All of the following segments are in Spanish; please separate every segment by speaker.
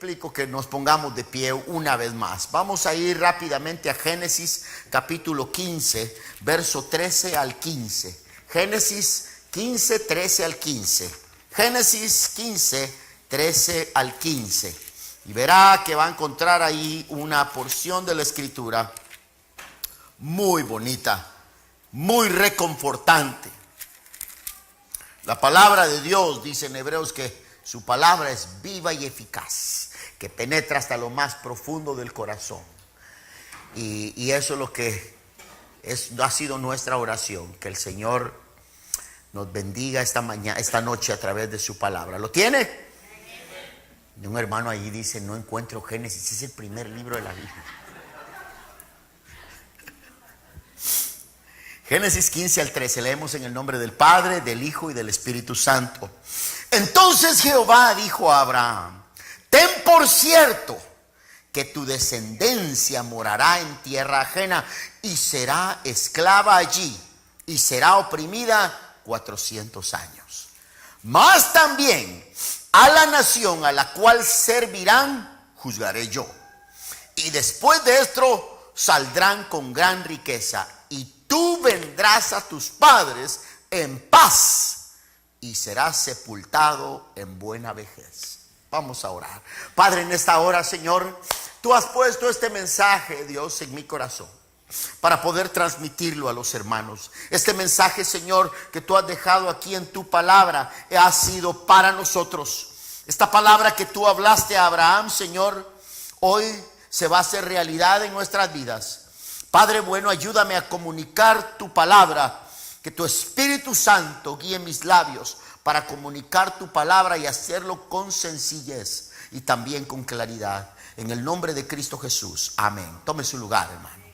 Speaker 1: suplico que nos pongamos de pie una vez más. Vamos a ir rápidamente a Génesis capítulo 15, verso 13 al 15. Génesis 15, 13 al 15. Génesis 15, 13 al 15. Y verá que va a encontrar ahí una porción de la escritura muy bonita, muy reconfortante. La palabra de Dios dice en Hebreos que su palabra es viva y eficaz, que penetra hasta lo más profundo del corazón. Y eso es lo que ha sido nuestra oración, que el Señor nos bendiga esta noche a través de su palabra. ¿Lo tiene? Y un hermano allí dice: no encuentro Génesis, es el primer libro de la Biblia. Génesis 15 al 13, leemos en el nombre del Padre, del Hijo y del Espíritu Santo. Entonces Jehová dijo a Abraham: ten por cierto que tu descendencia morará en tierra ajena y será esclava allí y será oprimida 400 años. Mas también a la nación a la cual servirán juzgaré yo. Y después de esto saldrán con gran riqueza, y tú vendrás a tus padres en paz y serás sepultado en buena vejez. Vamos a orar. Padre, en esta hora, Señor, tú has puesto este mensaje, Dios, en mi corazón para poder transmitirlo a los hermanos. Este mensaje, Señor, que tú has dejado aquí en tu palabra, ha sido para nosotros. Esta palabra que tú hablaste a Abraham, Señor, hoy se va a hacer realidad en nuestras vidas. Padre bueno, ayúdame a comunicar tu palabra, que tu Espíritu Santo guíe mis labios para comunicar tu palabra y hacerlo con sencillez y también con claridad. En el nombre de Cristo Jesús, amén. Tome su lugar, hermano.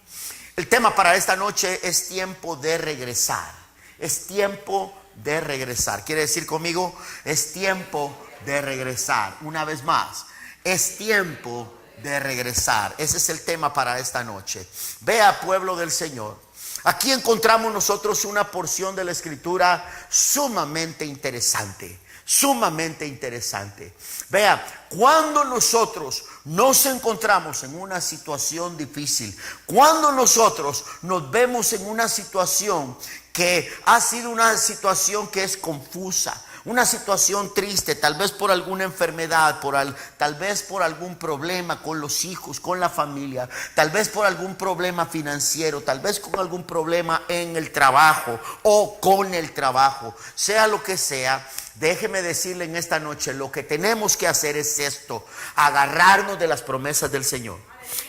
Speaker 1: El tema para esta noche es tiempo de regresar. Es tiempo de regresar. ¿Quiere decir conmigo? Es tiempo de regresar. Una vez más, es tiempo de regresar. Ese es el tema para esta noche. Vea, pueblo del Señor, aquí encontramos nosotros una porción de la escritura sumamente interesante. Sumamente interesante. Vea, cuando nosotros nos encontramos en una situación difícil, cuando nosotros nos vemos en una situación que ha sido una situación que es confusa, una situación triste, tal vez por alguna enfermedad, tal vez por algún problema con los hijos, con la familia, tal vez por algún problema financiero, tal vez con algún problema en el trabajo o con el trabajo, sea lo que sea. Déjeme decirle en esta noche, lo que tenemos que hacer es esto: agarrarnos de las promesas del Señor.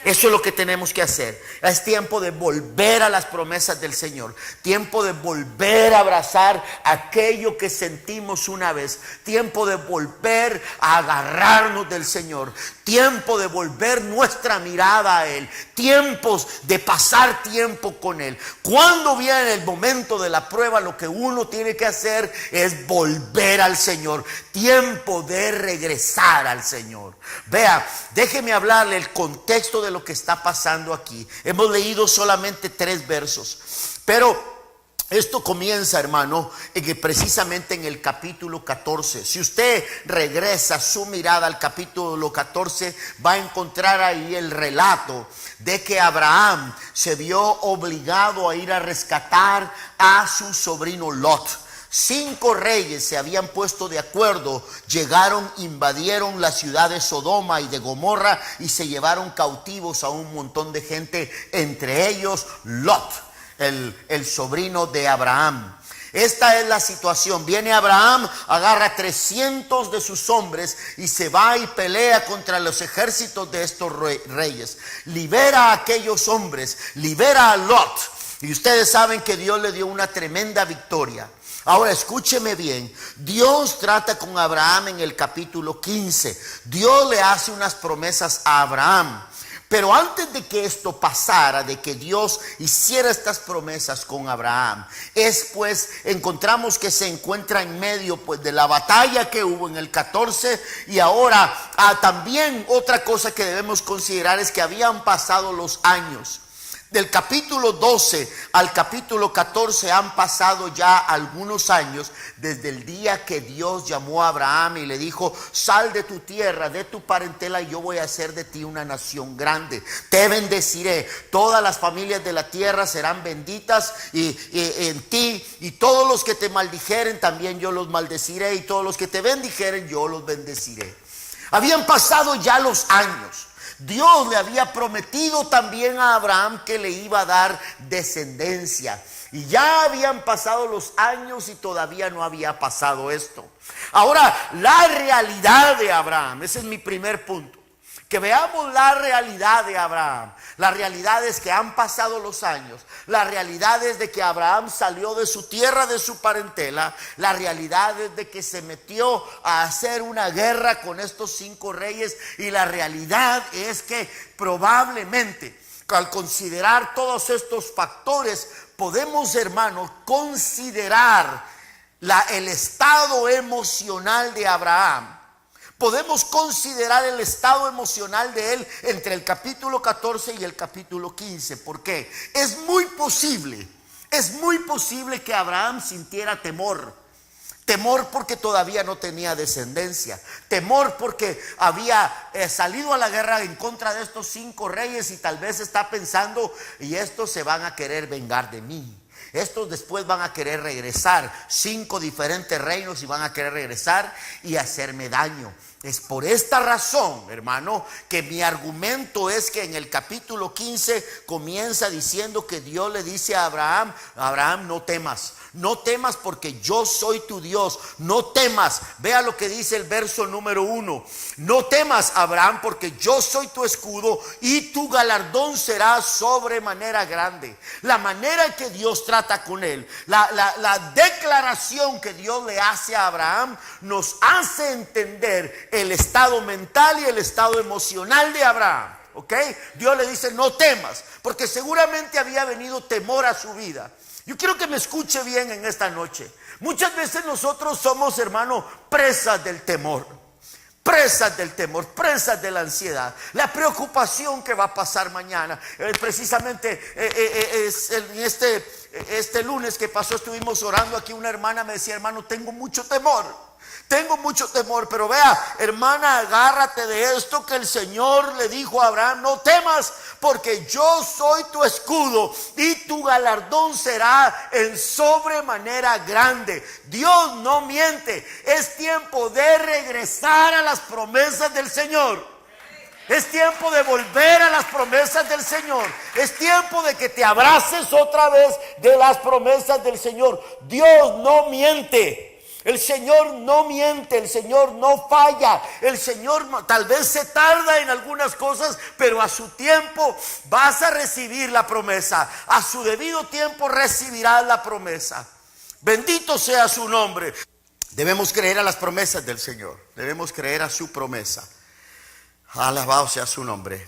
Speaker 1: Eso es lo que tenemos que hacer. Es tiempo de volver a las promesas del Señor. Tiempo de volver a abrazar aquello que sentimos una vez. Tiempo de volver a agarrarnos del Señor. Tiempo de volver nuestra mirada a Él. Tiempos de pasar tiempo con Él. Cuando viene el momento de la prueba, lo que uno tiene que hacer es volver al Señor. Tiempo de regresar al Señor. Vea, déjeme hablarle el contexto de lo que está pasando aquí. Hemos leído solamente 3 versos, pero esto comienza, hermano, precisamente en el capítulo 14. Si usted regresa su mirada al capítulo 14, va a encontrar ahí el relato de que Abraham se vio obligado a ir a rescatar a su sobrino Lot. 5 reyes se habían puesto de acuerdo, llegaron, invadieron la ciudad de Sodoma y de Gomorra y se llevaron cautivos a un montón de gente, entre ellos Lot, el sobrino de Abraham. Esta es la situación. Viene Abraham, agarra 300 de sus hombres y se va y pelea contra los ejércitos de estos reyes. Libera a aquellos hombres, libera a Lot. Y ustedes saben que Dios le dio una tremenda victoria. Ahora escúcheme bien, Dios trata con Abraham en el capítulo 15. Dios le hace unas promesas a Abraham. Pero antes de que esto pasara, de que Dios hiciera estas promesas con Abraham, encontramos que se encuentra en medio de la batalla que hubo en el 14. Y ahora también otra cosa que debemos considerar es que habían pasado los años. Del capítulo 12 al capítulo 14 han pasado ya algunos años desde el día que Dios llamó a Abraham y le dijo: sal de tu tierra, de tu parentela, y yo voy a hacer de ti una nación grande. Te bendeciré, todas las familias de la tierra serán benditas y en ti, y todos los que te maldijeren también yo los maldeciré, y todos los que te bendijeren yo los bendeciré. Habían pasado ya los años. Dios le había prometido también a Abraham que le iba a dar descendencia. Y ya habían pasado los años y todavía no había pasado esto. Ahora, la realidad de Abraham, ese es mi primer punto. Que veamos la realidad de Abraham. La realidad es que han pasado los años. La realidad es de que Abraham salió de su tierra, de su parentela. La realidad es de que se metió a hacer una guerra con estos 5 reyes. Y la realidad es que probablemente, al considerar todos estos factores, podemos, hermanos, considerar el estado emocional de Abraham. Podemos considerar el estado emocional de él entre el capítulo 14 y el capítulo 15. ¿Por qué? Es muy posible que Abraham sintiera temor. Temor porque todavía no tenía descendencia. Temor porque había salido a la guerra en contra de estos 5 reyes y tal vez está pensando: y estos se van a querer vengar de mí. Estos después van a querer regresar, 5 diferentes reinos, y van a querer regresar y hacerme daño. Es por esta razón, hermano, que mi argumento es que en el capítulo 15 comienza diciendo que Dios le dice a Abraham: Abraham, no temas. No temas porque yo soy tu Dios. No temas. Vea lo que dice el verso número 1. No temas, Abraham, porque yo soy tu escudo y tu galardón será sobremanera grande. La manera en que Dios trata con él, la declaración que Dios le hace a Abraham, nos hace entender el estado mental y el estado emocional de Abraham. ¿Ok? Dios le dice: no temas, porque seguramente había venido temor a su vida. Yo quiero que me escuche bien en esta noche. Muchas veces nosotros somos, hermano, presas del temor. Presas del temor, presas de la ansiedad, la preocupación que va a pasar mañana. Precisamente en este lunes que pasó, estuvimos orando aquí. Una hermana me decía: hermano, tengo mucho temor. Tengo mucho temor. Pero vea, hermana, agárrate de esto que el Señor le dijo a Abraham: no temas, porque yo soy tu escudo y tu galardón será en sobremanera grande. Dios no miente. Es tiempo de regresar a las promesas del Señor. Es tiempo de volver a las promesas del Señor. Es tiempo de que te abraces otra vez de las promesas del Señor. Dios no miente. El Señor no miente, el Señor no falla. El Señor tal vez se tarda en algunas cosas, pero a su tiempo vas a recibir la promesa. A su debido tiempo recibirás la promesa. Bendito sea su nombre. Debemos creer a las promesas del Señor. Debemos creer a su promesa. Alabado sea su nombre.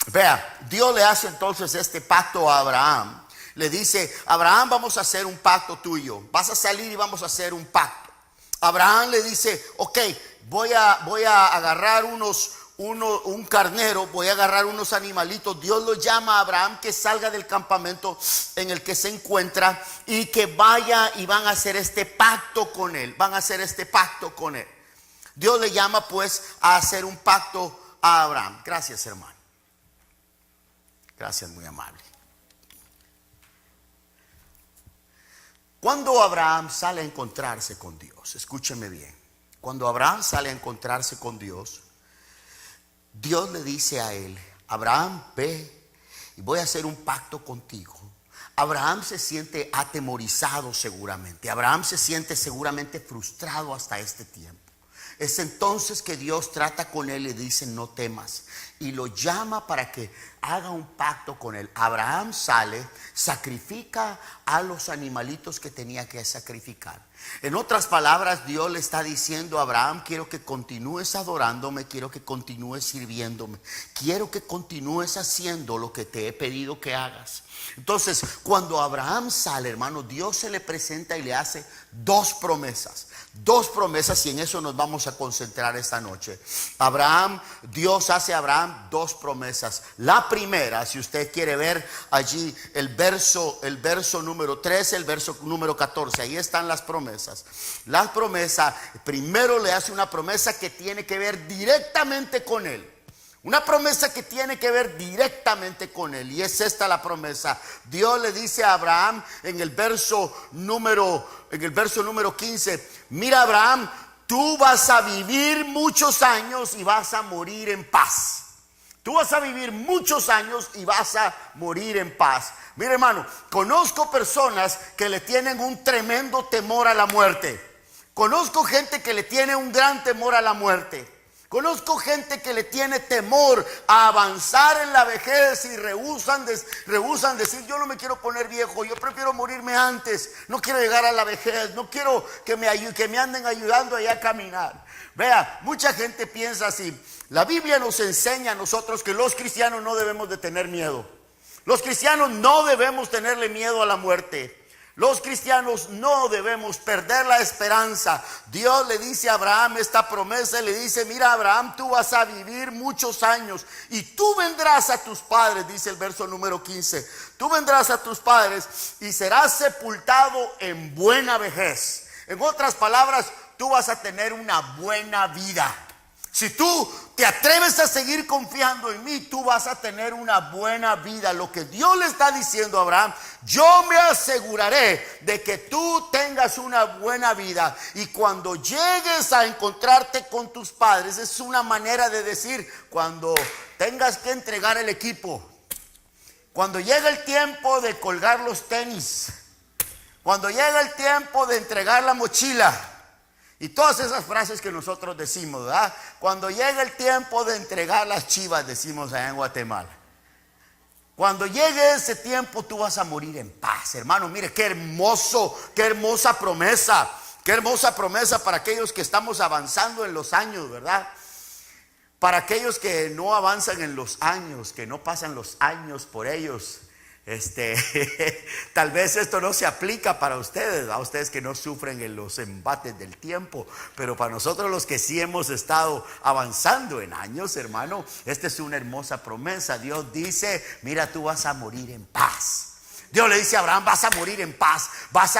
Speaker 1: Vea, Dios le hace entonces este pacto a Abraham. Le dice: Abraham, vamos a hacer un pacto tuyo. Vas a salir y vamos a hacer un pacto. Abraham le dice: ok, voy a agarrar un carnero, voy a agarrar unos animalitos. Dios lo llama a Abraham que salga del campamento en el que se encuentra y que vaya, y van a hacer este pacto con él. Van a hacer este pacto con él. Dios le llama pues a hacer un pacto a Abraham. Gracias, hermano. Gracias, muy amable. Cuando Abraham sale a encontrarse con Dios, escúcheme bien. Cuando Abraham sale a encontrarse con Dios, Dios le dice a él: Abraham, ve y voy a hacer un pacto contigo. Abraham se siente atemorizado seguramente. Abraham se siente seguramente frustrado hasta este tiempo. Es entonces que Dios trata con él y dice: no temas. Y lo llama para que haga un pacto con él. Abraham sale, sacrifica a los animalitos que tenía que sacrificar. En otras palabras, Dios le está diciendo a Abraham: quiero que continúes adorándome, quiero que continúes sirviéndome, quiero que continúes haciendo lo que te he pedido que hagas. Entonces, cuando Abraham sale, hermano, Dios se le presenta y le hace 2 promesas. 2 promesas, y en eso nos vamos a concentrar esta noche. Dios hace a Abraham Abraham dos promesas. La primera, si usted quiere ver allí el verso número 13, el verso número 14, ahí están las promesas. La promesa, primero le hace una promesa que tiene que ver directamente con él. Una promesa que tiene que ver directamente con él. Y es esta la promesa. Dios le dice a Abraham en el verso número 15, mira Abraham, tú vas a vivir muchos años y vas a morir en paz. Tú vas a vivir muchos años y vas a morir en paz. Mira hermano, conozco personas que le tienen un tremendo temor a la muerte. Conozco gente que le tiene un gran temor a la muerte. Conozco gente que le tiene temor a avanzar en la vejez y rehúsan decir, yo no me quiero poner viejo, yo prefiero morirme antes, no quiero llegar a la vejez, no quiero que me anden ayudando allá a caminar. Vea, mucha gente piensa así. La Biblia nos enseña a nosotros que los cristianos no debemos de tener miedo. Los cristianos no debemos tenerle miedo a la muerte. Los cristianos no debemos perder la esperanza. Dios le dice a Abraham esta promesa, le dice, mira Abraham, tú vas a vivir muchos años y tú vendrás a tus padres, dice el verso número 15, tú vendrás a tus padres y serás sepultado en buena vejez. En otras palabras, tú vas a tener una buena vida. Si tú te atreves a seguir confiando en mí, tú vas a tener una buena vida. Lo que Dios le está diciendo a Abraham, yo me aseguraré de que tú tengas una buena vida. Y cuando llegues a encontrarte con tus padres, es una manera de decir, cuando tengas que entregar el equipo, cuando llegue el tiempo de colgar los tenis, cuando llegue el tiempo de entregar la mochila, y todas esas frases que nosotros decimos, ¿verdad? Cuando llegue el tiempo de entregar las chivas, decimos allá en Guatemala. Cuando llegue ese tiempo, tú vas a morir en paz, hermano. Mire, qué hermosa promesa. Qué hermosa promesa para aquellos que estamos avanzando en los años, ¿verdad? Para aquellos que no avanzan en los años, que no pasan los años por ellos. Tal vez esto no se aplica para ustedes, a ustedes que no sufren en los embates del tiempo, pero para nosotros los que sí hemos estado avanzando en años, hermano, esta es una hermosa promesa. Dios dice, mira, tú vas a morir en paz. Dios le dice a Abraham, vas a morir en paz, vas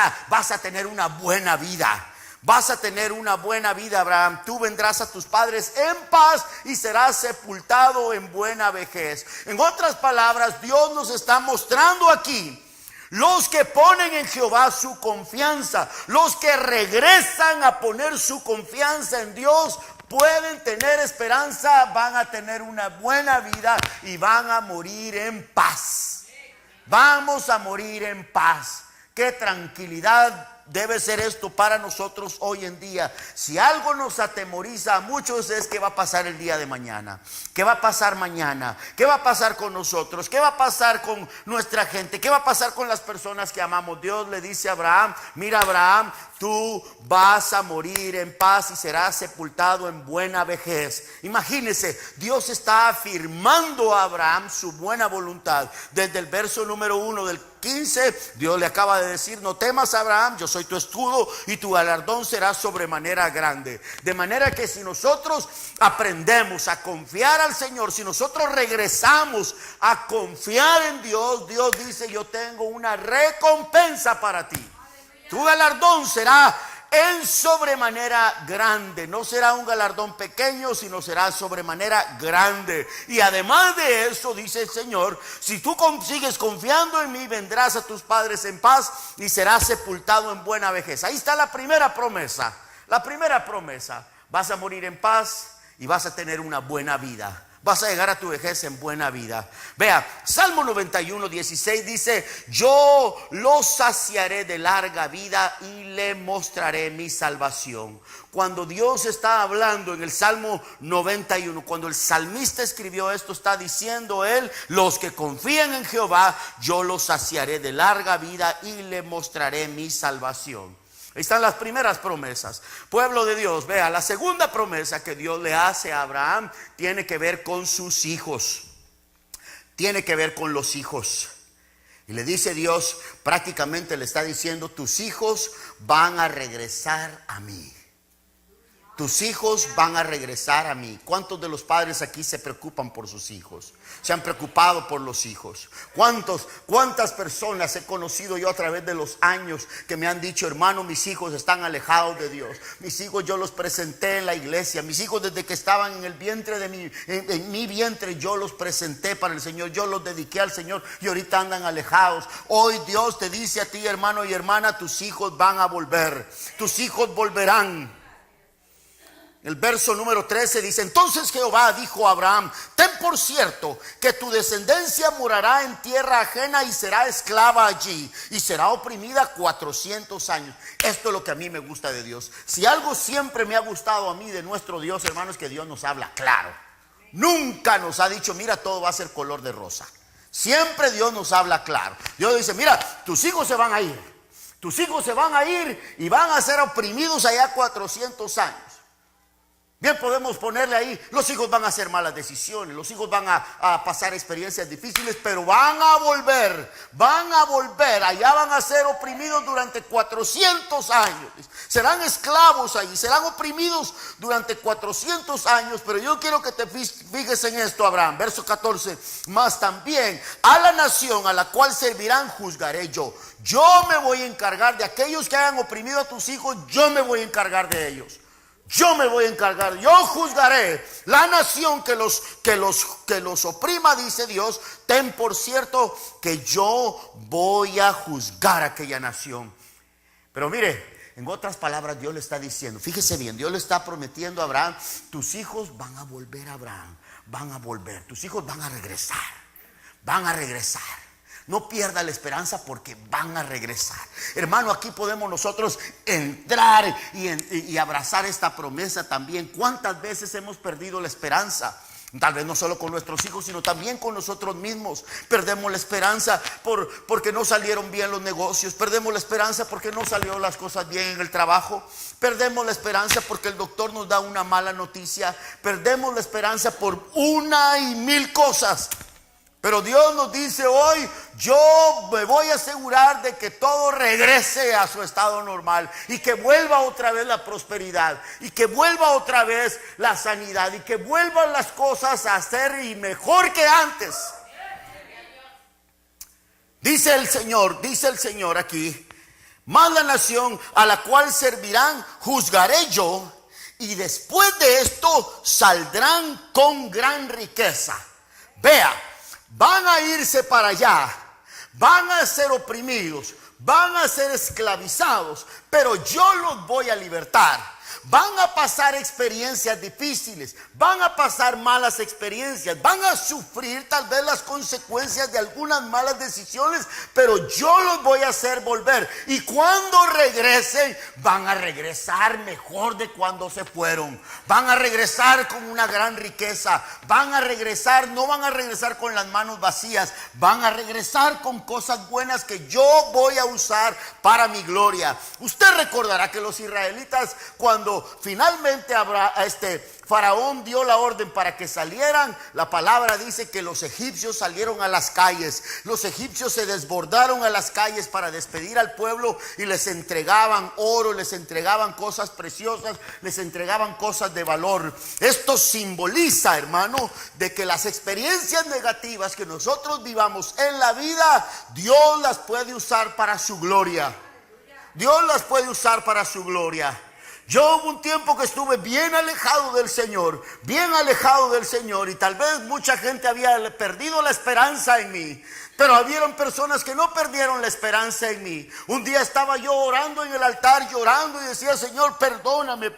Speaker 1: a tener una buena vida. Vas a tener una buena vida, Abraham. Tú vendrás a tus padres en paz y serás sepultado en buena vejez. En otras palabras, Dios nos está mostrando aquí los que ponen en Jehová su confianza, los que regresan a poner su confianza en Dios, pueden tener esperanza, van a tener una buena vida y van a morir en paz. Vamos a morir en paz. Qué tranquilidad debe ser esto para nosotros hoy en día. Si algo nos atemoriza a muchos es qué va a pasar el día de mañana, qué va a pasar mañana, qué va a pasar con nosotros, qué va a pasar con nuestra gente, qué va a pasar con las personas que amamos. Dios le dice a Abraham, mira Abraham, tú vas a morir en paz y serás sepultado en buena vejez. Imagínese, Dios está afirmando a Abraham su buena voluntad. Desde el verso número 1 del 15, Dios le acaba de decir, no temas Abraham, yo soy tu escudo y tu galardón será sobremanera grande. De manera que si nosotros aprendemos a confiar al Señor, si nosotros regresamos a confiar en Dios, Dios dice, yo tengo una recompensa para ti. Tu galardón será en sobremanera grande. No será un galardón pequeño, sino será sobremanera grande. Y además de eso, dice el Señor, si tú sigues confiando en mí, vendrás a tus padres en paz y serás sepultado en buena vejez. Ahí está la primera promesa. La primera promesa, vas a morir en paz y vas a tener una buena vida. Vas a llegar a tu vejez en buena vida. Vea, Salmo 91, 16 dice, yo lo saciaré de larga vida y le mostraré mi salvación. Cuando Dios está hablando en el Salmo 91, cuando el salmista escribió esto, está diciendo él, los que confían en Jehová, yo los saciaré de larga vida y le mostraré mi salvación. Ahí están las primeras promesas. Pueblo de Dios, vea, la segunda promesa que Dios le hace a Abraham tiene que ver con sus hijos. Tiene que ver con los hijos. Y le dice Dios, prácticamente le está diciendo, tus hijos van a regresar a mí. tus hijos van a regresar a mí. ¿Cuántos de los padres aquí se preocupan por sus hijos? Se han preocupado por los hijos. ¿Cuántas personas he conocido yo a través de los años que me han dicho, hermano, mis hijos están alejados de Dios? Mis hijos yo los presenté en la iglesia. Mis hijos desde que estaban en el vientre de en mi vientre yo los presenté para el Señor. Yo los dediqué al Señor y ahorita andan alejados. Hoy Dios te dice a ti, hermano y hermana, tus hijos van a volver. Tus hijos volverán. El verso número 13 dice: entonces Jehová dijo a Abraham: ten por cierto que tu descendencia morará en tierra ajena y será esclava allí y será oprimida 400 años. Esto es lo que a mí me gusta de Dios. Si algo siempre me ha gustado a mí de nuestro Dios, hermano, es que Dios nos habla claro. Nunca nos ha dicho, mira, todo va a ser color de rosa. Siempre Dios nos habla claro. Dios dice, mira, tus hijos se van a ir. Tus hijos se van a ir y van a ser oprimidos allá 400 años. Bien, podemos ponerle ahí, los hijos van a hacer malas decisiones, los hijos van a pasar experiencias difíciles, pero van a volver, allá van a ser oprimidos durante 400 años. Serán esclavos allí, serán oprimidos durante 400 años, pero yo quiero que te fijes en esto, Abraham, verso 14, más también a la nación a la cual servirán juzgaré yo. Yo me voy a encargar de aquellos que hayan oprimido a tus hijos, yo me voy a encargar de ellos. Yo me voy a encargar, yo juzgaré la nación que los oprima, dice Dios. Ten por cierto que yo voy a juzgar a aquella nación. Pero mire, en otras palabras Dios le está diciendo, fíjese bien, Dios le está prometiendo a Abraham, tus hijos van a volver, Abraham, van a volver, tus hijos van a regresar, van a regresar. No pierda la esperanza porque van a regresar. Hermano, aquí podemos nosotros entrar y abrazar esta promesa también. ¿Cuántas veces hemos perdido la esperanza? Tal vez no solo con nuestros hijos, sino también con nosotros mismos. Perdemos la esperanza porque no salieron bien los negocios. Perdemos la esperanza porque no salieron las cosas bien en el trabajo. Perdemos la esperanza porque el doctor nos da una mala noticia. Perdemos la esperanza por una y mil cosas. Pero Dios nos dice hoy, yo me voy a asegurar de que todo regrese a su estado normal y que vuelva otra vez la prosperidad y que vuelva otra vez la sanidad y que vuelvan las cosas a ser y mejor que antes. Dice el Señor aquí, más la nación a la cual servirán juzgaré yo y después de esto saldrán con gran riqueza. Vea. Van a irse para allá, van a ser oprimidos, van a ser esclavizados, pero yo los voy a libertar. Van a pasar experiencias difíciles, van a pasar malas experiencias, van a sufrir tal vez las consecuencias de algunas malas decisiones, pero yo los voy a hacer volver. Y cuando regresen, van a regresar mejor de cuando se fueron. Van a regresar con una gran riqueza, van a regresar, no van a regresar con las manos vacías, van a regresar con cosas buenas que yo voy a usar para mi gloria. Usted recordará que los israelitas, cuando finalmente Faraón dio la orden para que salieran, la palabra dice que los egipcios salieron a las calles. Los egipcios se desbordaron a las calles para despedir al pueblo y les entregaban oro, les entregaban cosas preciosas, les entregaban cosas de valor. Esto simboliza, hermano, de que las experiencias negativas que nosotros vivamos en la vida, Dios las puede usar para su gloria. Dios las puede usar para su gloria. Yo hubo un tiempo que estuve bien alejado del Señor, y tal vez mucha gente había perdido la esperanza en mí, pero habieron personas que no perdieron la esperanza en mí. Un día estaba yo orando en el altar, llorando, y decía, Señor, perdóname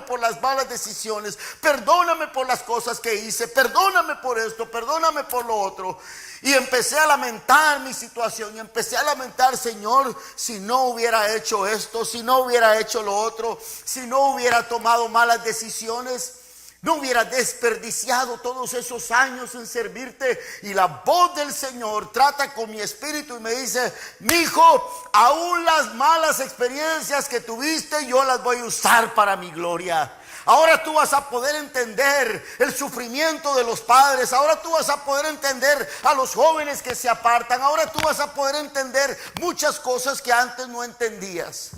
Speaker 1: por las malas decisiones, perdóname por las cosas que hice, perdóname por esto, perdóname por lo otro. Y empecé a lamentar mi situación y empecé a lamentar, Señor, si no hubiera hecho esto, si no hubiera hecho lo otro, si no hubiera tomado malas decisiones, no hubiera desperdiciado todos esos años en servirte. Y la voz del Señor trata con mi espíritu y me dice, mi hijo, aún las malas experiencias que tuviste, yo las voy a usar para mi gloria. Ahora tú vas a poder entender el sufrimiento de los padres. Ahora tú vas a poder entender a los jóvenes que se apartan. Ahora tú vas a poder entender muchas cosas que antes no entendías.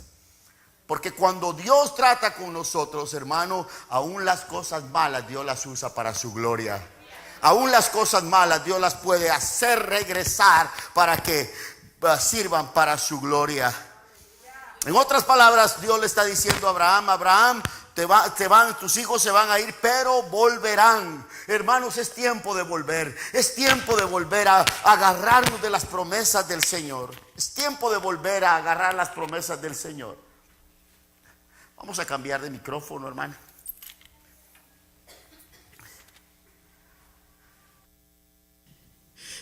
Speaker 1: Porque cuando Dios trata con nosotros, hermano, aún las cosas malas Dios las usa para su gloria. Aún las cosas malas Dios las puede hacer regresar para que sirvan para su gloria. En otras palabras, Dios le está diciendo a Abraham: Abraham, tus hijos se van a ir, pero volverán. Hermanos, es tiempo de volver. Es tiempo de volver a agarrarnos de las promesas del Señor. Es tiempo de volver a agarrar las promesas del Señor. Vamos a cambiar de micrófono, hermano.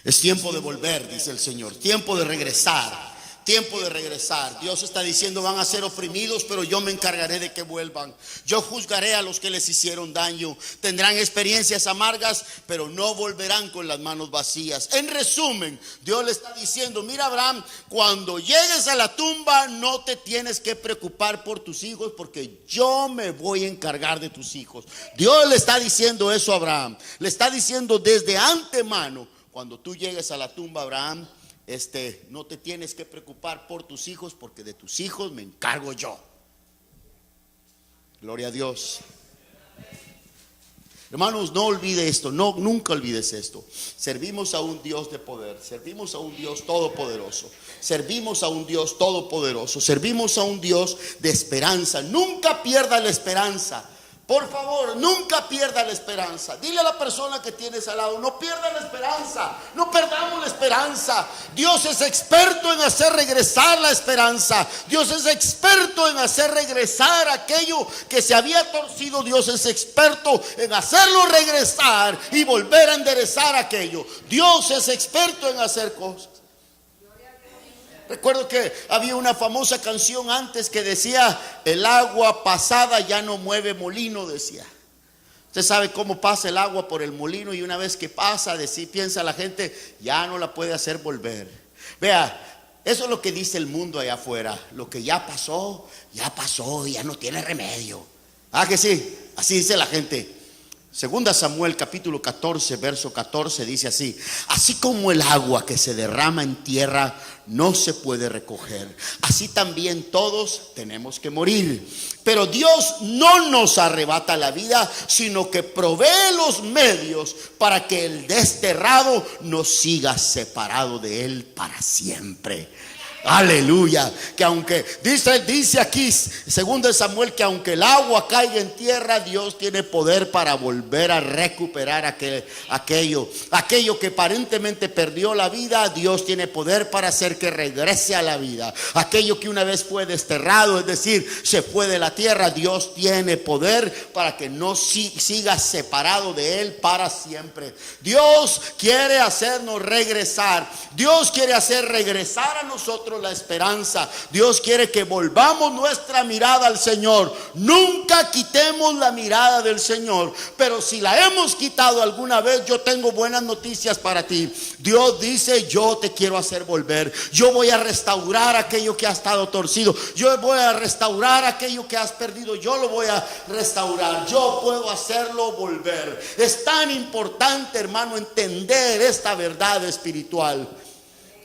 Speaker 1: Es tiempo de volver, dice el Señor. Tiempo de regresar. Tiempo de regresar. Dios está diciendo: van a ser oprimidos, pero yo me encargaré de que vuelvan. Yo juzgaré a los que les hicieron daño. Tendrán experiencias amargas, pero no volverán con las manos vacías. En resumen, Dios le está diciendo: mira, Abraham, cuando llegues a la tumba no te tienes que preocupar por tus hijos, porque yo me voy a encargar de tus hijos. Dios le está diciendo eso a Abraham. Le está diciendo desde antemano: cuando tú llegues a la tumba, Abraham, no te tienes que preocupar por tus hijos, porque de tus hijos me encargo yo. Gloria a Dios. Hermanos, no olvide esto, nunca olvides esto. Servimos a un Dios de poder, servimos a un Dios todopoderoso, servimos a un Dios todopoderoso, servimos a un Dios de esperanza. Nunca pierda la esperanza. Por favor, nunca pierda la esperanza. Dile a la persona que tienes al lado: no pierda la esperanza, no perdamos la esperanza. Dios es experto en hacer regresar la esperanza. Dios es experto en hacer regresar aquello que se había torcido. Dios es experto en hacerlo regresar y volver a enderezar aquello. Dios es experto en hacer cosas. Recuerdo que había una famosa canción antes que decía: el agua pasada ya no mueve molino, decía. Usted sabe cómo pasa el agua por el molino, y una vez que pasa, piensa la gente, ya no la puede hacer volver. Vea, eso es lo que dice el mundo allá afuera. Lo que ya pasó, ya no tiene remedio. ¿Ah, que sí? Así dice la gente. Segunda Samuel capítulo 14 verso 14 dice así: así como el agua que se derrama en tierra no se puede recoger, así también todos tenemos que morir. Pero Dios no nos arrebata la vida, sino que provee los medios para que el desterrado no siga separado de Él para siempre. Aleluya. Que aunque dice aquí segundo Samuel, que aunque el agua caiga en tierra, Dios tiene poder para volver a recuperar aquello que aparentemente perdió la vida. Dios tiene poder para hacer que regrese a la vida. Aquello que una vez fue desterrado, es decir, se fue de la tierra, Dios tiene poder para que no siga separado de Él para siempre. Dios quiere hacernos regresar. Dios quiere hacer regresar a nosotros la esperanza. Dios quiere que volvamos nuestra mirada al Señor. Nunca quitemos la mirada del Señor, pero si la hemos quitado alguna vez, yo tengo buenas noticias para ti. Dios dice: yo te quiero hacer volver. Yo voy a restaurar aquello que ha estado torcido. Yo voy a restaurar aquello que has perdido. Yo lo voy a restaurar. Yo puedo hacerlo volver. Es tan importante, hermano, entender esta verdad espiritual.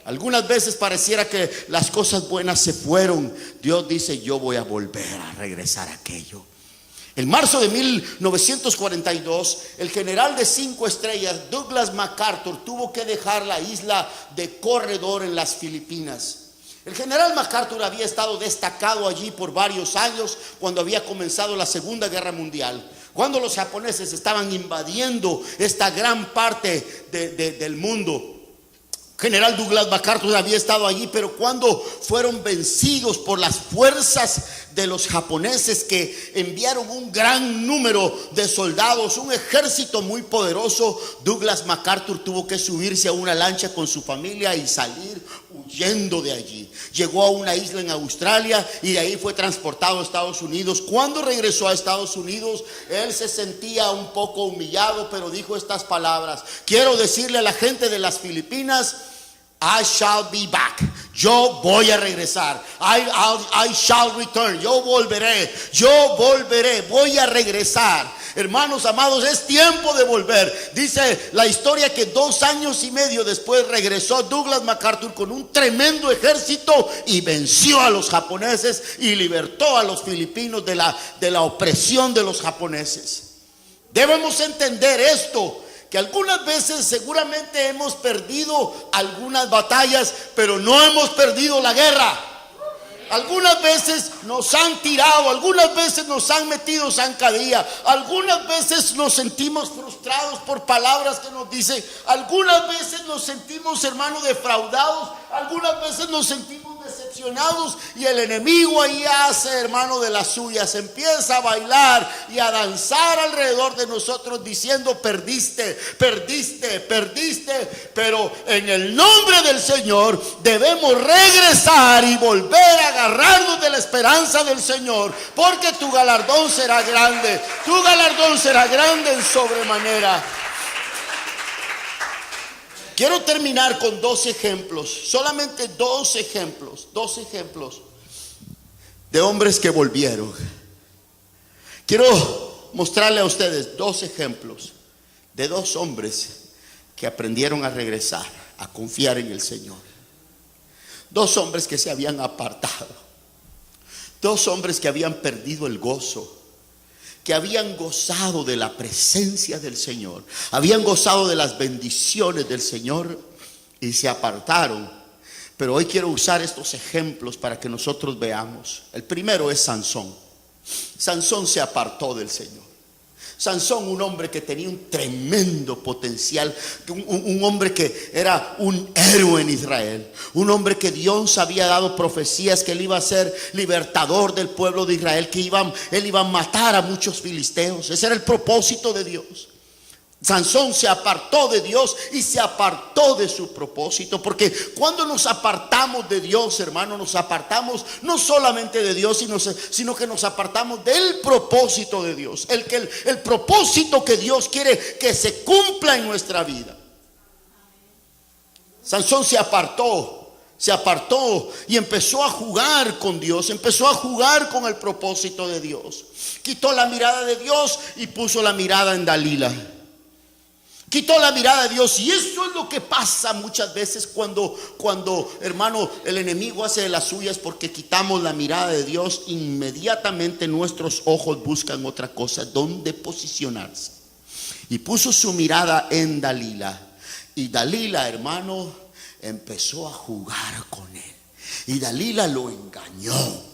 Speaker 1: Algunas veces pareciera que las cosas buenas se fueron. Dios dice: yo voy a volver a regresar a aquello. En marzo de 1942, el general de 5 estrellas Douglas MacArthur tuvo que dejar la isla de Corredor en las Filipinas. El general MacArthur había estado destacado allí por varios años cuando había comenzado la Segunda Guerra Mundial, cuando los japoneses estaban invadiendo esta gran parte del mundo. General Douglas MacArthur había estado allí, pero cuando fueron vencidos por las fuerzas de los japoneses, que enviaron un gran número de soldados, un ejército muy poderoso, Douglas MacArthur tuvo que subirse a una lancha con su familia y salir huyendo de allí. Llegó a una isla en Australia y de ahí fue transportado a Estados Unidos. Cuando regresó a Estados Unidos, él se sentía un poco humillado, pero dijo estas palabras: quiero decirle a la gente de las Filipinas: I shall be back. Yo voy a regresar. I shall return. Yo volveré, voy a regresar. Hermanos amados, es tiempo de volver. Dice la historia que 2 años y medio después regresó Douglas MacArthur con un tremendo ejército y venció a los japoneses y libertó a los filipinos de la opresión de los japoneses. Debemos entender esto, que algunas veces seguramente hemos perdido algunas batallas, pero no hemos perdido la guerra. Algunas veces nos han tirado, algunas veces nos han metido zancadilla, algunas veces nos sentimos frustrados por palabras que nos dicen, algunas veces nos sentimos, hermanos, defraudados, algunas veces nos sentimos decepcionados, y el enemigo ahí hace, hermano, de las suyas, empieza a bailar y a danzar alrededor de nosotros diciendo: perdiste, perdiste, perdiste. Pero en el nombre del Señor debemos regresar y volver a agarrarnos de la esperanza del Señor, porque tu galardón será grande, tu galardón será grande en sobremanera. Quiero terminar con 2 ejemplos, solamente 2 ejemplos de hombres que volvieron. Quiero mostrarle a ustedes 2 ejemplos de 2 hombres que aprendieron a regresar, a confiar en el Señor. 2 hombres que se habían apartado, 2 hombres que habían perdido el gozo, que habían gozado de la presencia del Señor, habían gozado de las bendiciones del Señor y se apartaron. Pero hoy quiero usar estos ejemplos para que nosotros veamos. El primero es Sansón. Sansón se apartó del Señor. Sansón, un hombre que tenía un tremendo potencial, un hombre que era un héroe en Israel, un hombre que Dios había dado profecías que él iba a ser libertador del pueblo de Israel, que él iba a matar a muchos filisteos. Ese era el propósito de Dios. Sansón se apartó de Dios y se apartó de su propósito, porque cuando nos apartamos de Dios, hermano, nos apartamos no solamente de Dios, sino que nos apartamos del propósito de Dios, el propósito que Dios quiere que se cumpla en nuestra vida. Sansón se apartó y empezó a jugar con Dios, empezó a jugar con el propósito de Dios. Quitó la mirada de Dios y puso la mirada en Dalila. Quitó la mirada de Dios, y eso es lo que pasa muchas veces cuando, hermano, el enemigo hace de las suyas, porque quitamos la mirada de Dios. Inmediatamente nuestros ojos buscan otra cosa, donde posicionarse. Y puso su mirada en Dalila. Y Dalila, hermano, empezó a jugar con él. Y Dalila lo engañó.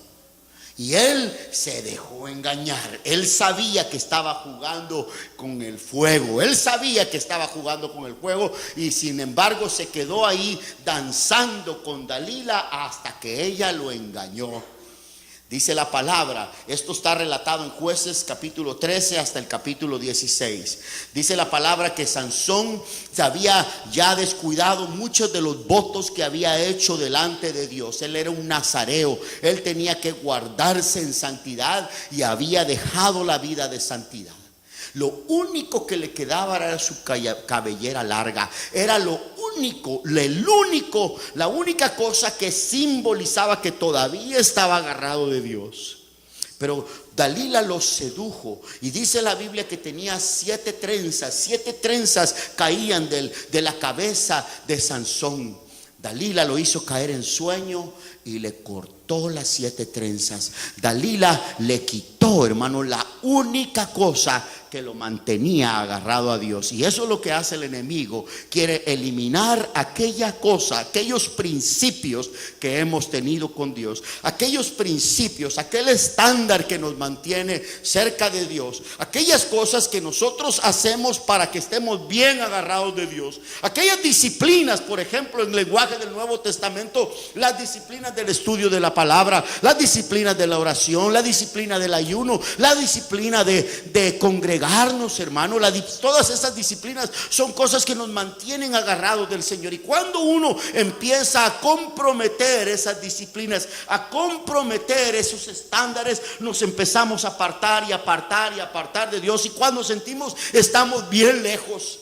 Speaker 1: Y él se dejó engañar. Él sabía que estaba jugando con el fuego. Él sabía que estaba jugando con el fuego. Y sin embargo se quedó ahí danzando con Dalila hasta que ella lo engañó. Dice la palabra, esto está relatado en Jueces capítulo 13 hasta el capítulo 16. Dice la palabra que Sansón se había ya descuidado muchos de los votos que había hecho delante de Dios. Él era un nazareo, él tenía que guardarse en santidad y había dejado la vida de santidad. Lo único que le quedaba era su cabellera larga. Era la única cosa que simbolizaba que todavía estaba agarrado de Dios. Pero Dalila lo sedujo, y dice la Biblia que tenía 7 trenzas. 7 trenzas caían de la cabeza de Sansón. Dalila lo hizo caer en sueño y le cortó las 7 trenzas. Dalila le quitó, hermano, la única cosa que lo mantenía agarrado a Dios. Y eso es lo que hace el enemigo. Quiere eliminar aquella cosa, aquellos principios que hemos tenido con Dios, aquellos principios, aquel estándar que nos mantiene cerca de Dios, aquellas cosas que nosotros hacemos para que estemos bien agarrados de Dios, aquellas disciplinas, por ejemplo, en lenguaje del Nuevo Testamento, las disciplinas del estudio de la palabra, las disciplinas de la oración, la disciplina del ayuno, la disciplina de congregarnos, hermano. Todas esas disciplinas son cosas que nos mantienen agarrados del Señor. Y cuando uno empieza a comprometer esas disciplinas, a comprometer esos estándares, nos empezamos a apartar de Dios. Y cuando sentimos estamos bien lejos,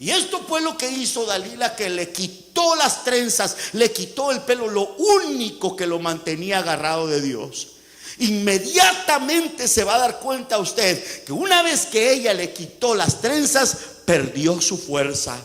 Speaker 1: Y esto fue lo que hizo Dalila, que le quitó las trenzas, le quitó el pelo, lo único que lo mantenía agarrado de Dios. Inmediatamente se va a dar cuenta usted que una vez que ella le quitó las trenzas, perdió su fuerza.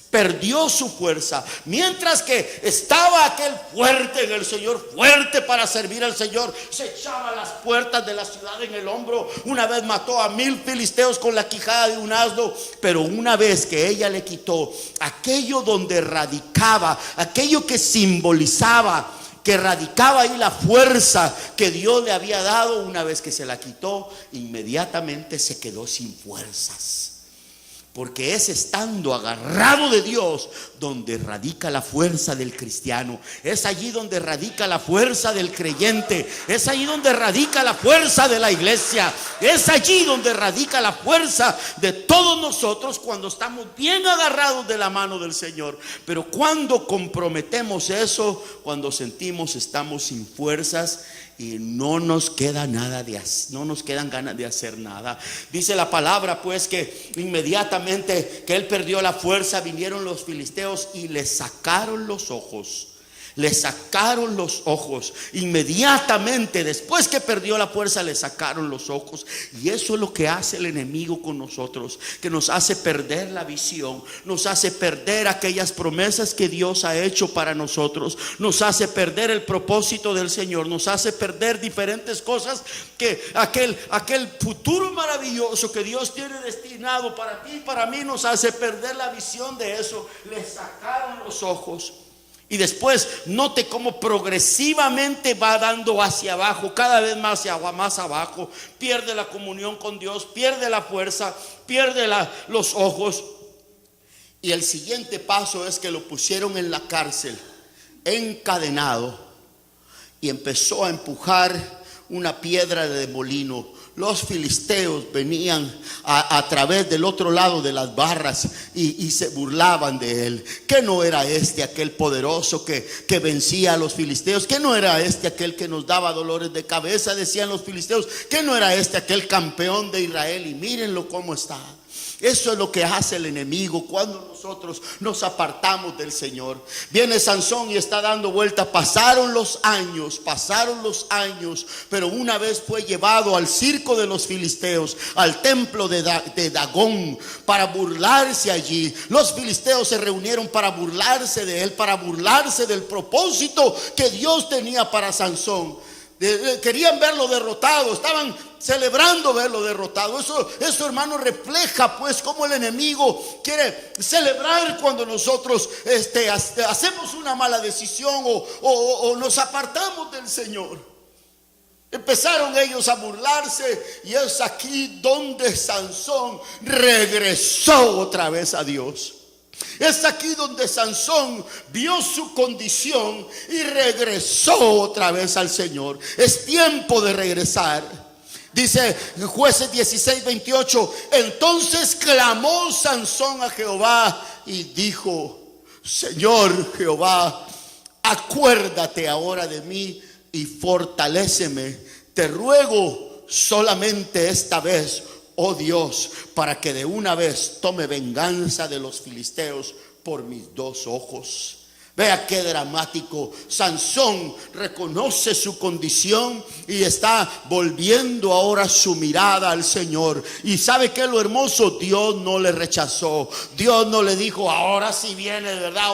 Speaker 1: Perdió su fuerza. Mientras que estaba aquel fuerte en el Señor, fuerte para servir al Señor, se echaba las puertas de la ciudad en el hombro. Una vez mató a 1000 filisteos con la quijada de un asno. Pero una vez que ella le quitó aquello donde radicaba, aquello que simbolizaba, que radicaba ahí la fuerza que Dios le había dado, una vez que se la quitó, inmediatamente se quedó sin fuerzas. Porque es estando agarrado de Dios donde radica la fuerza del cristiano. Es allí donde radica la fuerza del creyente. Es allí donde radica la fuerza de la iglesia. Es allí donde radica la fuerza de todos nosotros, cuando estamos bien agarrados de la mano del Señor. Pero cuando comprometemos eso, cuando sentimos estamos sin fuerzas y no nos queda nada no nos quedan ganas de hacer nada. Dice la palabra pues que inmediatamente que él perdió la fuerza, vinieron los filisteos y le sacaron los ojos. Le sacaron los ojos. Inmediatamente después que perdió la fuerza, le sacaron los ojos. Y eso es lo que hace el enemigo con nosotros, que nos hace perder la visión, nos hace perder aquellas promesas que Dios ha hecho para nosotros, nos hace perder el propósito del Señor, nos hace perder diferentes cosas, que aquel futuro maravilloso que Dios tiene destinado para ti y para mí, nos hace perder la visión de eso. Le sacaron los ojos. Y después note cómo progresivamente va dando hacia abajo, cada vez más abajo. Pierde la comunión con Dios, pierde la fuerza, pierde los ojos. Y el siguiente paso es que lo pusieron en la cárcel, encadenado, y empezó a empujar una piedra de molino. Los filisteos venían a través del otro lado de las barras y se burlaban de él. Que no era este aquel poderoso que vencía a los filisteos. Que no era este aquel que nos daba dolores de cabeza, decían los filisteos. Que no era este aquel campeón de Israel. Y mírenlo cómo está. Eso es lo que hace el enemigo cuando nosotros nos apartamos del Señor. Viene Sansón y está dando vuelta. Pasaron los años, pero una vez fue llevado al circo de los filisteos, al templo de Dagón, para burlarse allí. Los filisteos se reunieron para burlarse de él, para burlarse del propósito que Dios tenía para Sansón. Querían verlo derrotado, estaban celebrando verlo derrotado. Eso hermano, refleja pues cómo el enemigo quiere celebrar cuando nosotros hacemos una mala decisión o nos apartamos del Señor. Empezaron ellos a burlarse, y es aquí donde Sansón regresó otra vez a Dios. Es aquí donde Sansón vio su condición y regresó otra vez al Señor. Es tiempo de regresar. Dice Jueces 16:28: entonces clamó Sansón a Jehová y dijo: Señor Jehová, acuérdate ahora de mí y fortaléceme. Te ruego solamente esta vez, oh Dios, para que de una vez tome venganza de los filisteos por mis 2 ojos. Vea qué dramático. Sansón reconoce su condición y está volviendo ahora su mirada al Señor. Y ¿sabe qué es lo hermoso? Dios no le rechazó. Dios no le dijo: ahora sí viene, de verdad,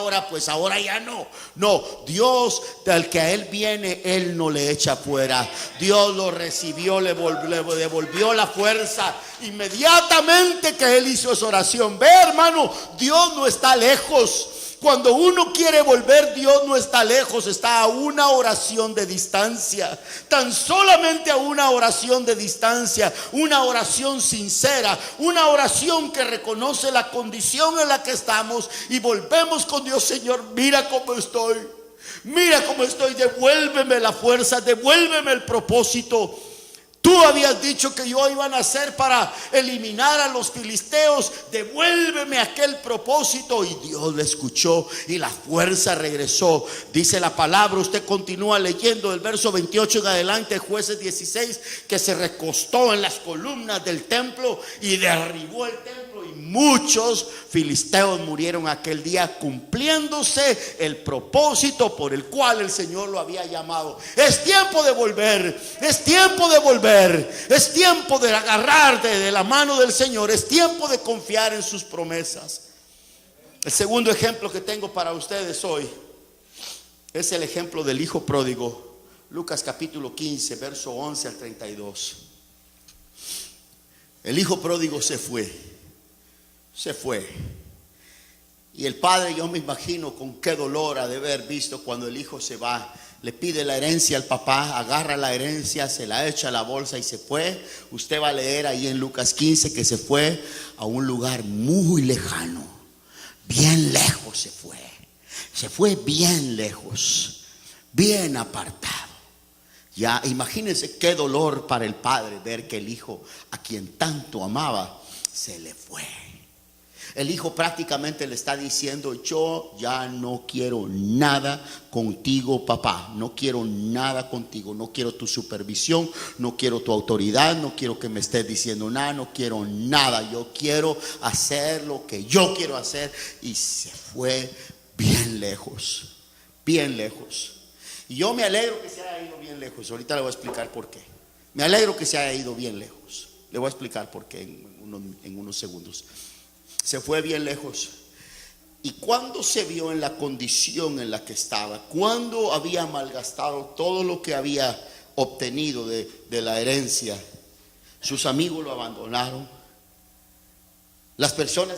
Speaker 1: ahora ya no. No, Dios, del que a él viene, él no le echa fuera. Dios lo recibió, le devolvió la fuerza. Inmediatamente que él hizo esa oración. Ve, hermano, Dios no está lejos. Cuando uno quiere volver, Dios no está lejos, está a una oración de distancia. Tan solamente a una oración de distancia, una oración sincera, una oración que reconoce la condición en la que estamos y volvemos con Dios. Señor, mira cómo estoy, devuélveme la fuerza, devuélveme el propósito. Tú habías dicho que yo iba a nacer para eliminar a los filisteos. Devuélveme aquel propósito. Y Dios le escuchó y la fuerza regresó. Dice la palabra, usted continúa leyendo del verso 28 en adelante, Jueces 16, que se recostó en las columnas del templo y derribó el templo. Y
Speaker 2: muchos filisteos murieron aquel día, cumpliéndose el propósito por el cual el Señor lo había llamado. Es tiempo de volver, es tiempo de volver, es tiempo de agarrarte de la mano del Señor, es tiempo de confiar en sus promesas. El segundo ejemplo que tengo para ustedes hoy es el ejemplo del hijo pródigo. Lucas capítulo 15, verso 11 al 32. El hijo pródigo se fue. Y el padre, yo me imagino con qué dolor ha de haber visto cuando el hijo se va. Le pide la herencia al papá, agarra la herencia, se la echa a la bolsa y se fue. Usted va a leer ahí en Lucas 15 que se fue a un lugar muy lejano. Bien lejos se fue. Se fue bien lejos, bien apartado. Ya imagínense qué dolor para el padre ver que el hijo a quien tanto amaba se le fue. El hijo prácticamente le está diciendo: yo ya no quiero nada contigo, papá. No quiero nada contigo. No quiero tu supervisión, no quiero tu autoridad, no quiero que me estés diciendo nada, no quiero nada. Yo quiero hacer lo que yo quiero hacer. Y se fue bien lejos, bien lejos. Y yo me alegro que se haya ido bien lejos. Ahorita le voy a explicar por qué. Me alegro que se haya ido bien lejos. Le voy a explicar por qué en unos segundos. Se fue bien lejos. Y cuando se vio en la condición en la que estaba, cuando había malgastado todo lo que había obtenido de la herencia, sus amigos lo abandonaron. Las personas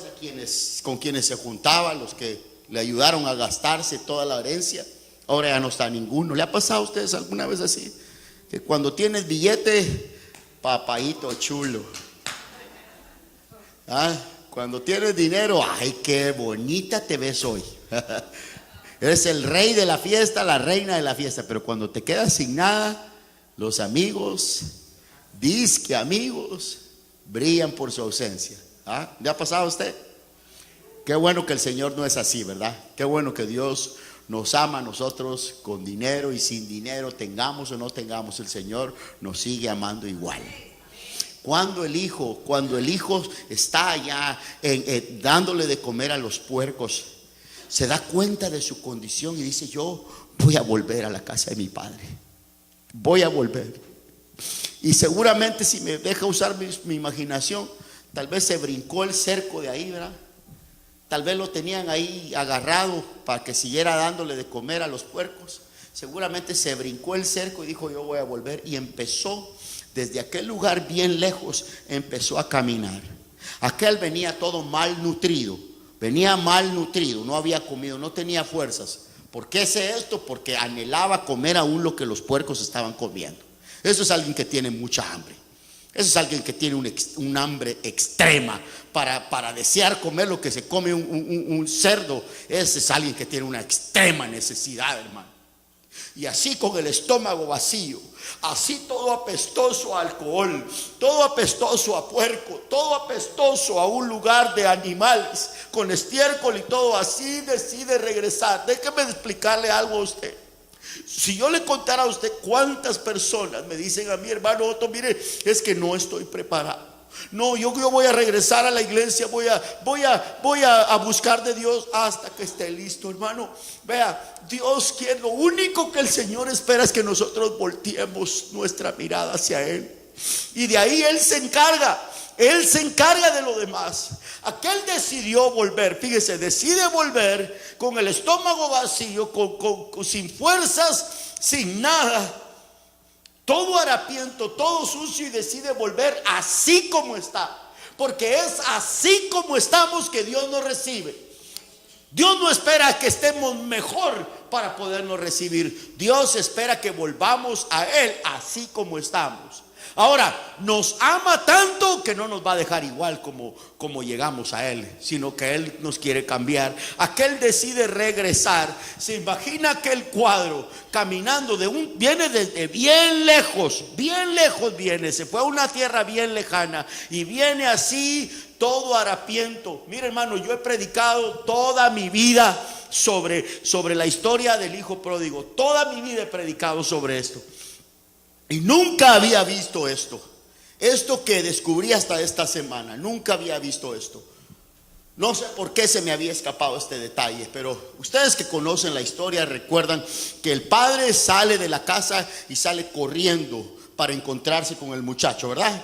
Speaker 2: con quienes se juntaba, los que le ayudaron a gastarse toda la herencia, ahora ya no está ninguno. ¿Le ha pasado a ustedes alguna vez así? Que cuando tienes billete, papaíto chulo. Cuando tienes dinero, ay, qué bonita te ves hoy. Eres el rey de la fiesta, la reina de la fiesta. Pero cuando te quedas sin nada, los amigos, disque amigos, brillan por su ausencia. ¿Le ha pasado a usted? Qué bueno que el Señor no es así, ¿verdad? Qué bueno que Dios nos ama a nosotros con dinero y sin dinero, tengamos o no tengamos, el Señor nos sigue amando igual. Cuando el hijo está allá dándole de comer a los puercos, se da cuenta de su condición y dice: yo voy a volver a la casa de mi padre. Voy a volver. Y seguramente, si me deja usar mi imaginación, tal vez se brincó el cerco de ahí, ¿verdad? Tal vez lo tenían ahí agarrado para que siguiera dándole de comer a los puercos. Seguramente se brincó el cerco y dijo: yo voy a volver. Y empezó desde aquel lugar bien lejos, empezó a caminar. Aquel venía todo malnutrido, no había comido, no tenía fuerzas. ¿Por qué sé esto? Porque anhelaba comer aún lo que los puercos estaban comiendo. Eso es alguien que tiene mucha hambre. Eso es alguien que tiene un hambre extrema para desear comer lo que se come un cerdo. Ese es alguien que tiene una extrema necesidad, hermano. Y así, con el estómago vacío, así todo apestoso a alcohol, todo apestoso a puerco, todo apestoso a un lugar de animales, con estiércol y todo, así decide regresar. Déjeme explicarle algo a usted. Si yo le contara a usted cuántas personas me dicen a mí: hermano Otto, mire, es que no estoy preparado. No, yo voy a regresar a la iglesia, voy a buscar de Dios hasta que esté listo, hermano. Vea, Dios quiere, lo único que el Señor espera es que nosotros volteemos nuestra mirada hacia Él. Y de ahí Él se encarga de lo demás. Aquel decidió volver, fíjese, decide volver con el estómago vacío, sin fuerzas, sin nada, todo harapiento, todo sucio, y decide volver así como está. Porque es así como estamos que Dios nos recibe. Dios no espera que estemos mejor para podernos recibir. Dios espera que volvamos a Él así como estamos. Ahora, nos ama tanto que no nos va a dejar igual como llegamos a Él, sino que Él nos quiere cambiar. Aquel decide regresar. Se imagina aquel cuadro caminando viene desde bien lejos viene, se fue a una tierra bien lejana y viene así todo harapiento. Mire, hermano, yo he predicado toda mi vida sobre la historia del hijo pródigo. Toda mi vida he predicado sobre esto. Y nunca había visto esto que descubrí hasta esta semana. Nunca había visto esto. No sé por qué se me había escapado este detalle, pero ustedes que conocen la historia recuerdan que el padre sale de la casa y sale corriendo para encontrarse con el muchacho, ¿verdad?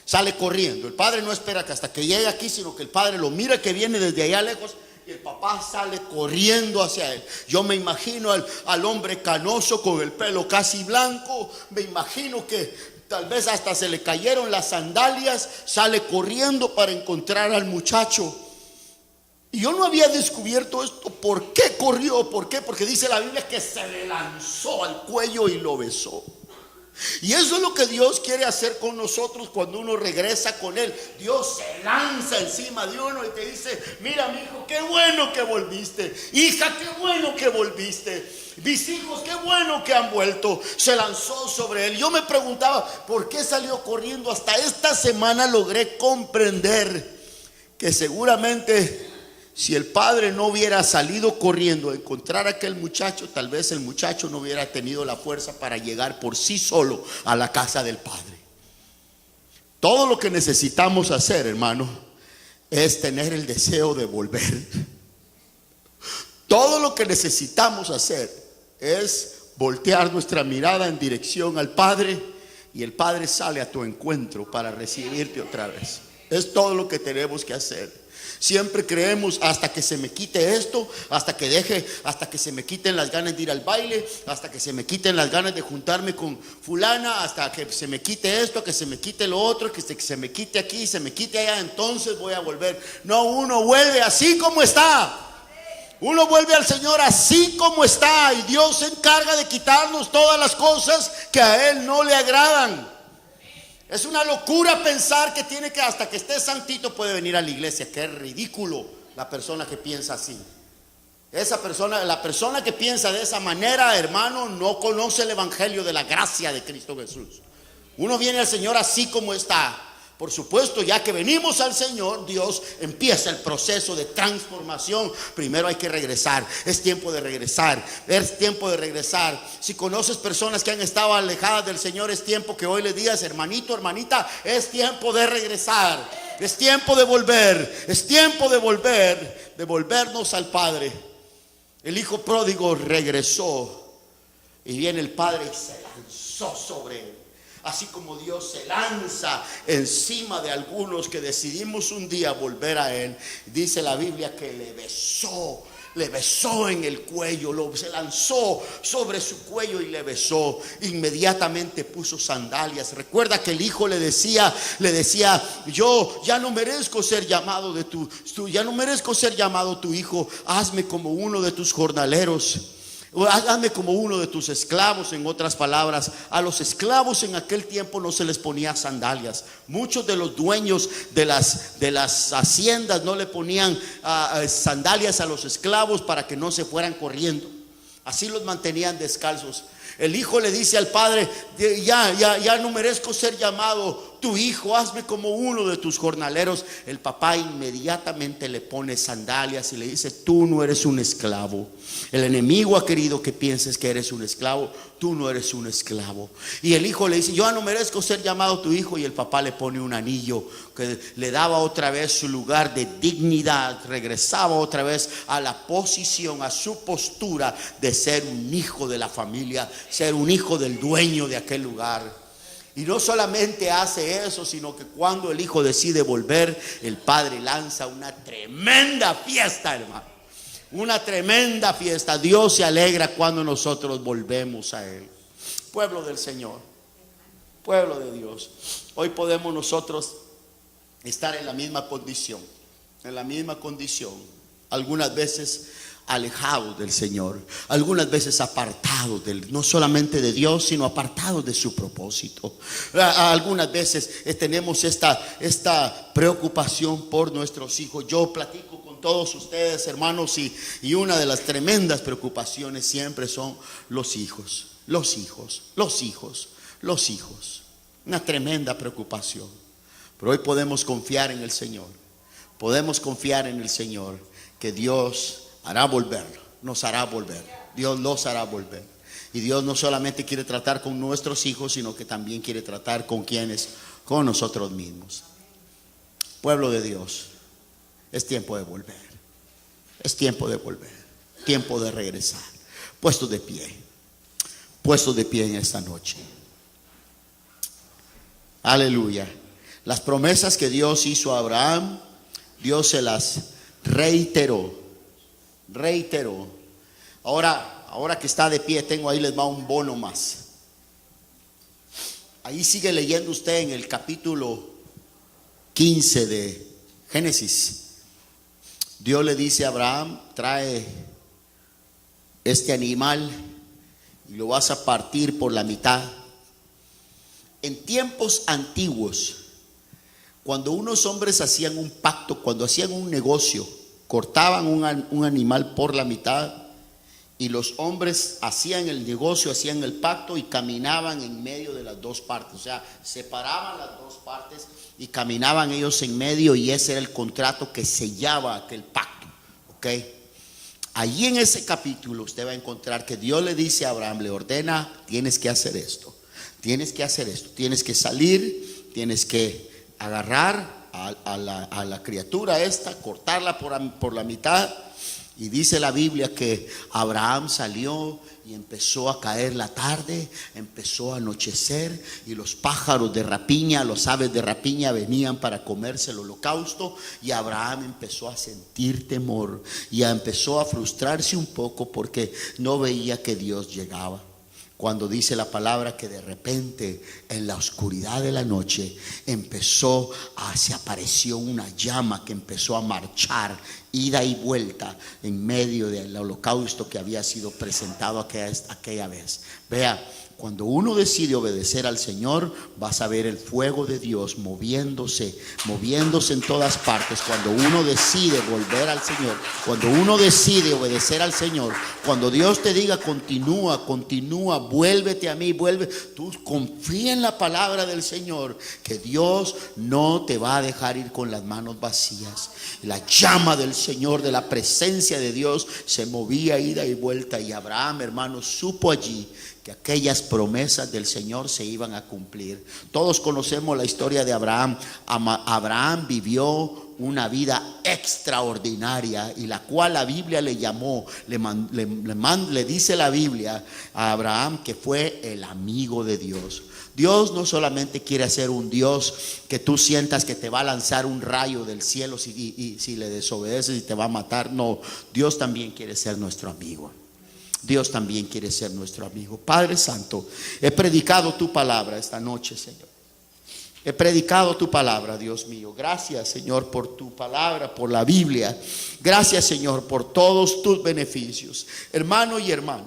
Speaker 2: Sale corriendo. El padre no espera que hasta que llegue aquí, sino que el padre lo mira que viene desde allá lejos y el papá sale corriendo hacia él. Yo me imagino al hombre canoso con el pelo casi blanco. Me imagino que tal vez hasta se le cayeron las sandalias. Sale corriendo para encontrar al muchacho. Y yo no había descubierto esto. ¿Por qué corrió? ¿Por qué? Porque dice la Biblia que se le lanzó al cuello y lo besó. Y eso es lo que Dios quiere hacer con nosotros cuando uno regresa con Él. Dios se lanza encima de uno y te dice: mira, mi hijo, qué bueno que volviste. Hija, qué bueno que volviste. Mis hijos, qué bueno que han vuelto. Se lanzó sobre él. Yo me preguntaba por qué salió corriendo. Hasta esta semana logré comprender que seguramente si el padre no hubiera salido corriendo a encontrar a aquel muchacho, tal vez el muchacho no hubiera tenido la fuerza para llegar por sí solo a la casa del padre. Todo lo que necesitamos hacer, hermano, es tener el deseo de volver. Todo lo que necesitamos hacer es voltear nuestra mirada en dirección al Padre, y el Padre sale a tu encuentro para recibirte otra vez. Es todo lo que tenemos que hacer. Siempre creemos: hasta que se me quite esto, hasta que se me quiten las ganas de ir al baile, hasta que se me quiten las ganas de juntarme con fulana, hasta que se me quite esto, que se me quite lo otro, que se me quite aquí, se me quite allá, entonces voy a volver. No, uno vuelve así como está. Uno vuelve al Señor así como está, y Dios se encarga de quitarnos todas las cosas que a Él no le agradan. Es una locura pensar que tiene que, hasta que esté santito, puede venir a la iglesia. Qué ridículo la persona que piensa así. La persona que piensa de esa manera, hermano, no conoce el evangelio de la gracia de Cristo Jesús. Uno viene al Señor así como está. Por supuesto, ya que venimos al Señor, Dios empieza el proceso de transformación. Primero hay que regresar. Es tiempo de regresar. Es tiempo de regresar. Si conoces personas que han estado alejadas del Señor, es tiempo que hoy le digas: hermanito, hermanita, es tiempo de regresar. Es tiempo de volver. Es tiempo de volver, de volvernos al Padre. El hijo pródigo regresó, y viene el Padre y se lanzó sobre él. Así como Dios se lanza encima de algunos que decidimos un día volver a Él, dice la Biblia que le besó en el cuello, se lanzó sobre su cuello y le besó. Inmediatamente puso sandalias. Recuerda que el hijo le decía: yo ya no merezco ser llamado ya no merezco ser llamado tu hijo. Hazme como uno de tus jornaleros. Hazme como uno de tus esclavos. En otras palabras, a los esclavos en aquel tiempo no se les ponía sandalias. Muchos de los dueños de las haciendas no le ponían sandalias a los esclavos para que no se fueran corriendo. Así los mantenían descalzos. El hijo le dice al padre: ya no merezco ser llamado tu hijo, hazme como uno de tus jornaleros. El papá inmediatamente le pone sandalias y le dice: tú no eres un esclavo. El enemigo ha querido que pienses que eres un esclavo. Tú no eres un esclavo. Y el hijo le dice: yo ya no merezco ser llamado tu hijo. Y el papá le pone un anillo que le daba otra vez su lugar de dignidad. Regresaba otra vez a la posición, a su postura de ser un hijo de la familia, ser un hijo del dueño de aquel lugar. Y no solamente hace eso, sino que cuando el hijo decide volver, el padre lanza una tremenda fiesta, hermano. Una tremenda fiesta. Dios se alegra cuando nosotros volvemos a Él. Pueblo del Señor, pueblo de Dios, hoy podemos nosotros estar en la misma condición. En la misma condición. Algunas veces alejados del Señor, algunas veces apartados no solamente de Dios, sino apartados de su propósito. Algunas veces tenemos esta preocupación por nuestros hijos. Yo platico con todos ustedes, hermanos, y una de las tremendas preocupaciones siempre son los hijos. Una tremenda preocupación. Pero hoy podemos confiar en el Señor. Podemos confiar en el Señor que Dios hará volver, nos hará volver. Dios los hará volver. Y Dios no solamente quiere tratar con nuestros hijos, sino que también quiere tratar con quienes, con nosotros mismos. Pueblo de Dios, Es tiempo de volver. Es tiempo de volver. Tiempo de regresar. Puestos de pie. Puestos de pie en esta noche. Aleluya. Las promesas que Dios hizo a Abraham, Dios se las reiteró. Ahora que está de pie, tengo ahí, les va un bono más. Ahí sigue leyendo usted en el capítulo 15 de Génesis. Dios le dice a Abraham: trae este animal y lo vas a partir por la mitad. En tiempos antiguos, cuando unos hombres hacían un pacto, cuando hacían un negocio, cortaban un animal por la mitad, y los hombres hacían el negocio, hacían el pacto y caminaban en medio de las dos partes. O sea, separaban las dos partes y caminaban ellos en medio, y ese era el contrato que sellaba aquel pacto. ¿Ok? Allí en ese capítulo usted va a encontrar que Dios le dice a Abraham, le ordena: tienes que hacer esto, tienes que hacer esto, tienes que salir, tienes que agarrar a la criatura esta, cortarla por la mitad. Y dice la Biblia que Abraham salió y empezó a caer la tarde, empezó a anochecer, y los pájaros de rapiña, los aves de rapiña venían para comerse el holocausto, y Abraham empezó a sentir temor y empezó a frustrarse un poco porque no veía que Dios llegaba. Cuando dice la palabra que de repente en la oscuridad de la noche se apareció una llama que empezó a marchar ida y vuelta en medio del holocausto que había sido presentado aquella vez. Vea, cuando uno decide obedecer al Señor, vas a ver el fuego de Dios moviéndose en todas partes. Cuando uno decide volver al Señor, cuando uno decide obedecer al Señor, cuando Dios te diga continúa, vuélvete a mí, vuelve, tú confía en la palabra del Señor, que Dios no te va a dejar ir con las manos vacías. La llama del Señor, de la presencia de Dios, se movía ida y vuelta, y Abraham, hermano, supo allí que aquellas promesas del Señor se iban a cumplir. Todos conocemos la historia de Abraham. Abraham vivió una vida extraordinaria, y la cual la Biblia le llamó, le dice la Biblia a Abraham que fue el amigo de Dios. Dios no solamente quiere ser un Dios que tú sientas que te va a lanzar un rayo del cielo si le desobedeces y te va a matar. No, Dios también quiere ser nuestro amigo. Dios también quiere ser nuestro amigo. Padre Santo, he predicado tu palabra esta noche, Señor. He predicado tu palabra, Dios mío. Gracias, Señor, por tu palabra, por la Biblia. Gracias, Señor, por todos tus beneficios. Hermano y hermana,